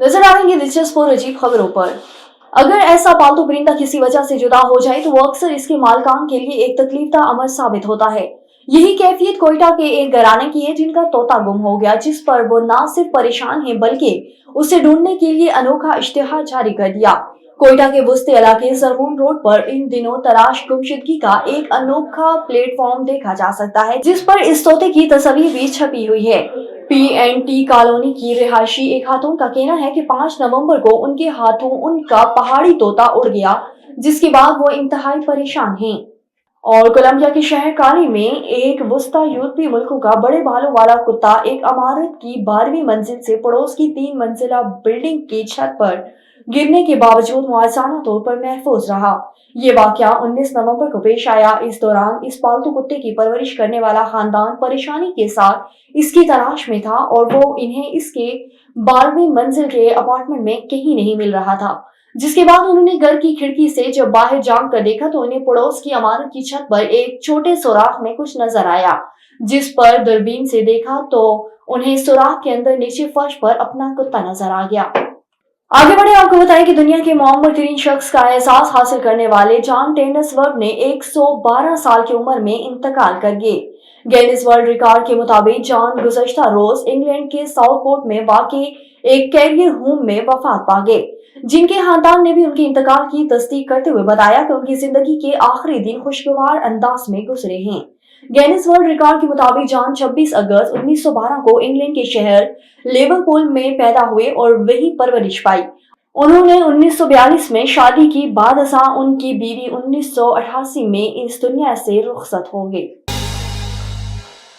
नजर आएंगे दिलचस्प और अजीब खबरों पर। अगर ऐसा पालतू परिंदा किसी वजह से जुदा हो जाए तो वो अक्सर इसके मालिकान के लिए एक तकलीफदा अमर साबित होता है। यही कैफियत कोयटा के एक घराने की है जिनका तोता गुम हो गया, जिस पर वो न सिर्फ परेशान है बल्कि उसे ढूंढने के लिए अनोखा इश्तिहार जारी कर दिया। कोयटा के वस्ती इलाके सरहून रोड पर इन दिनों तलाश गुमशुदगी का एक अनोखा प्लेटफॉर्म देखा जा सकता है, जिस पर इस तोते की तस्वीर भी छपी हुई है। PNT कॉलोनी की रिहायशी एक खातून का कहना है कि 5 नवंबर को उनके हाथों उनका पहाड़ी तोता उड़ गया, जिसके बाद वो इंतहाई परेशान हैं। और कोलंबिया के शहर काली में एक वस्ता यूरोपीय मुल्कों का बड़े बालों वाला कुत्ता एक इमारत की 12वीं मंजिल से पड़ोस की 3 मंजिला बिल्डिंग की छत पर गिरने के बावजूद मुआवजाना तौर पर महफूज रहा। ये वाकया 19 नवंबर को पेश आया। इस दौरान इस पालतू कुत्ते की परवरिश करने वाला खानदान परेशानी के साथ इसकी तलाश में था और वो इन्हें इसके 12वीं मंजिल के अपार्टमेंट में कहीं नहीं मिल रहा था, जिसके बाद उन्होंने घर की खिड़की से जब बाहर झांक कर देखा तो उन्हें पड़ोस की इमारत की छत पर एक छोटे सुराख में कुछ नजर आया। जिस पर दूरबीन से देखा तो उन्हें सुराख के अंदर नीचे फर्श पर अपना कुत्ता नजर आ गया। आगे बढ़े आपको बताएं कि दुनिया के मौमर तरीन शख्स का एहसास हासिल करने वाले जॉन टेनिसवर्थ ने 112 साल की उम्र में इंतकाल कर गए। गिनीज वर्ल्ड रिकॉर्ड के मुताबिक जॉन गुज़श्ता रोज इंग्लैंड के साउथपोर्ट में वाकई एक कैरियर होम में वफात पा गए, जिनके खानदान ने भी उनके इंतकाल की तस्दीक करते हुए बताया कि उनकी जिंदगी के आखिरी दिन खुशगवार अंदाज में गुजरे हैं। गिनीज वर्ल्ड रिकॉर्ड के मुताबिक जॉन 26 अगस्त 1912 को इंग्लैंड के शहर लिवरपूल में पैदा हुए और वही परवरिश पाई। उन्होंने 1942 में शादी की, बाद उनकी बीवी 1988 में इस दुनिया से रुखसत हो गई।